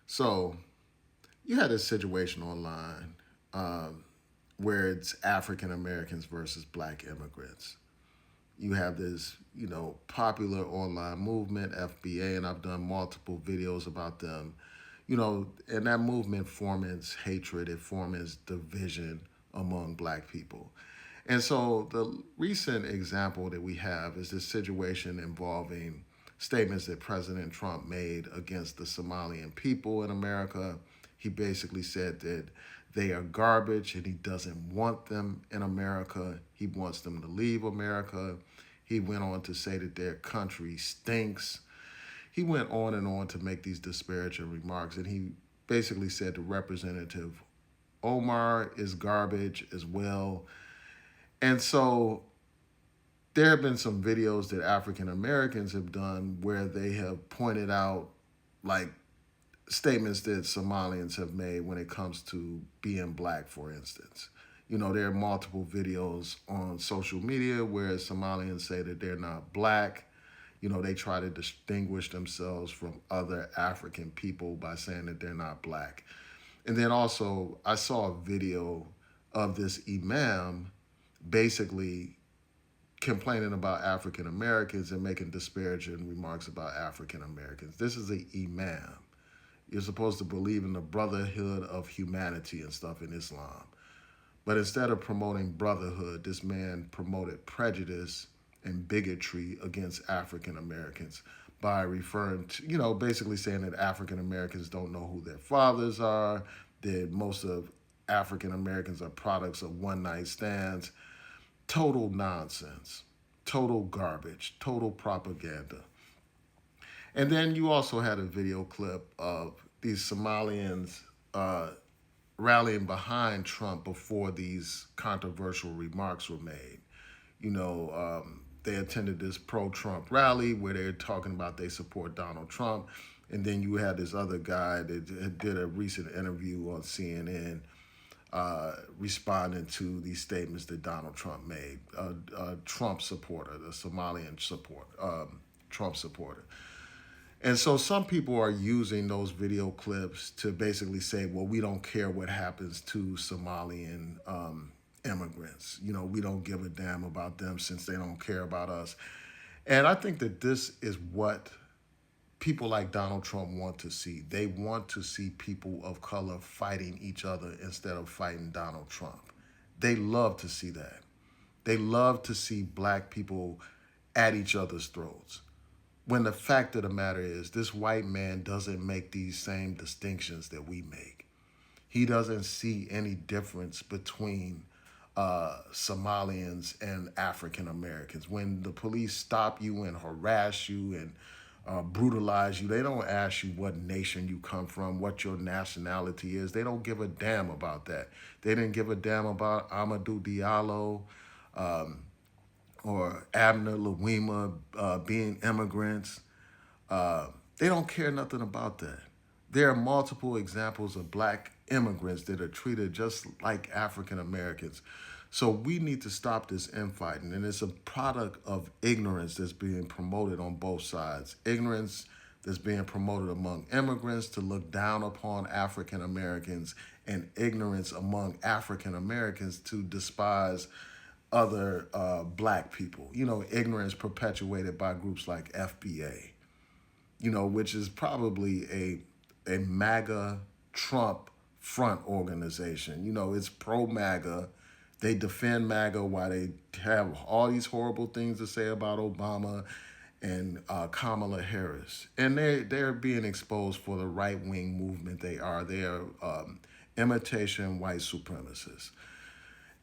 So you had a situation online where it's African Americans versus black immigrants. You have this, popular online movement, FBA, and I've done multiple videos about them. And that movement foments hatred, it foments division among black people. And so the recent example that we have is this situation involving statements that President Trump made against the Somalian people in America. He basically said that they are garbage and he doesn't want them in America. He wants them to leave America. He went on to say that their country stinks. He went on and on to make these disparaging remarks, and he basically said the Representative Omar is garbage as well. And so there have been some videos that African Americans have done where they have pointed out like statements that Somalians have made when it comes to being black, for instance. There are multiple videos on social media where Somalians say that they're not black. They try to distinguish themselves from other African people by saying that they're not black. And then also, I saw a video of this imam basically complaining about African Americans and making disparaging remarks about African Americans. This is an imam. You're supposed to believe in the brotherhood of humanity and stuff in Islam. But instead of promoting brotherhood, this man promoted prejudice and bigotry against African Americans by referring to, basically saying that African Americans don't know who their fathers are, that most of African Americans are products of one night stands. Total nonsense, total garbage, total propaganda. And then you also had a video clip of these Somalians rallying behind Trump before these controversial remarks were made. They attended this pro-Trump rally where they're talking about they support Donald Trump. And then you had this other guy that did a recent interview on CNN responding to these statements that Donald Trump made. A Trump supporter, the Somalian Trump supporter. And so some people are using those video clips to basically say, well, we don't care what happens to Somalian immigrants. We don't give a damn about them since they don't care about us. And I think that this is what people like Donald Trump want to see. They want to see people of color fighting each other instead of fighting Donald Trump. They love to see that. They love to see black people at each other's throats. When the fact of the matter is, this white man doesn't make these same distinctions that we make. He doesn't see any difference between Somalians and African Americans. When the police stop you and harass you and brutalize you, they don't ask you what nation you come from, what your nationality is. They don't give a damn about that. They didn't give a damn about Amadou Diallo or Abner Lawima being immigrants. They don't care nothing about that. There are multiple examples of black immigrants that are treated just like African Americans. So we need to stop this infighting. And it's a product of ignorance that's being promoted on both sides. Ignorance that's being promoted among immigrants to look down upon African Americans, and ignorance among African Americans to despise other black people. Ignorance perpetuated by groups like FBA, which is probably a MAGA Trump front organization. It's pro MAGA. They defend MAGA while they have all these horrible things to say about Obama and Kamala Harris. And they're being exposed for the right-wing movement they are. They are imitation white supremacists.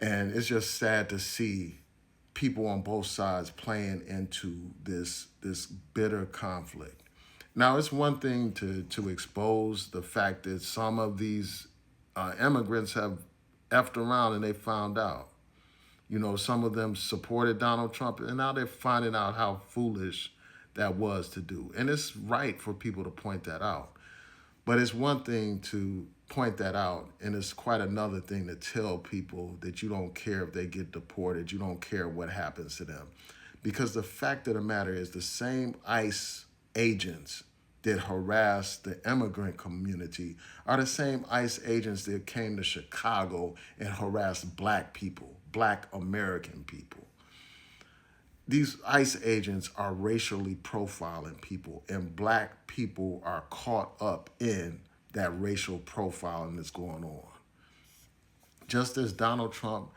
And it's just sad to see people on both sides playing into this bitter conflict. Now, it's one thing to expose the fact that some of these immigrants have effed around and they found out. Some of them supported Donald Trump, and now they're finding out how foolish that was to do. And it's right for people to point that out. But it's one thing to point that out, and it's quite another thing to tell people that you don't care if they get deported, you don't care what happens to them. Because the fact of the matter is the same ICE agents that harassed the immigrant community are the same ICE agents that came to Chicago and harassed black people, black American people. These ICE agents are racially profiling people, and black people are caught up in that racial profiling that's going on. Just as Donald Trump,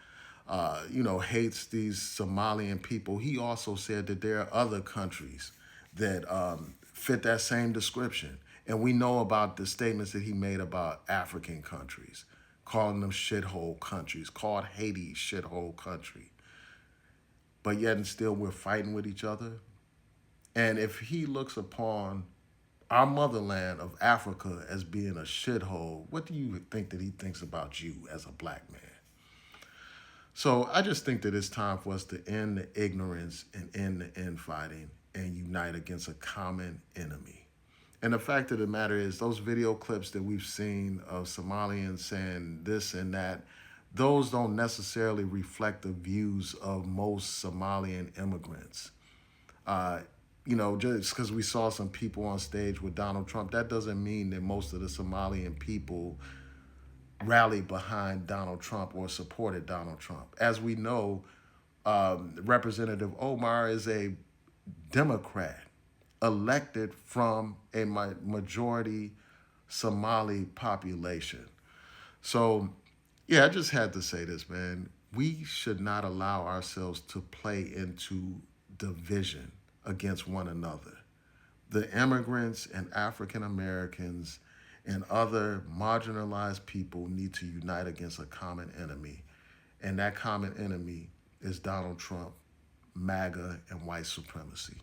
hates these Somalian people, he also said that there are other countries that fit that same description. And we know about the statements that he made about African countries, calling them shithole countries, called Haiti shithole country. But yet and still we're fighting with each other. And if he looks upon our motherland of Africa as being a shithole, what do you think that he thinks about you as a black man? So I just think that it's time for us to end the ignorance and end the infighting and unite against a common enemy. And the fact of the matter is, those video clips that we've seen of Somalians saying this and that, those don't necessarily reflect the views of most Somalian immigrants. Uh, just because we saw some people on stage with Donald Trump, that doesn't mean that most of the Somalian people rallied behind Donald Trump or supported Donald Trump. As we know, Representative Omar is a Democrat elected from a majority Somali population. So, yeah, I just had to say this, man. We should not allow ourselves to play into division against one another. The immigrants and African Americans and other marginalized people need to unite against a common enemy. And that common enemy is Donald Trump, MAGA, and white supremacy.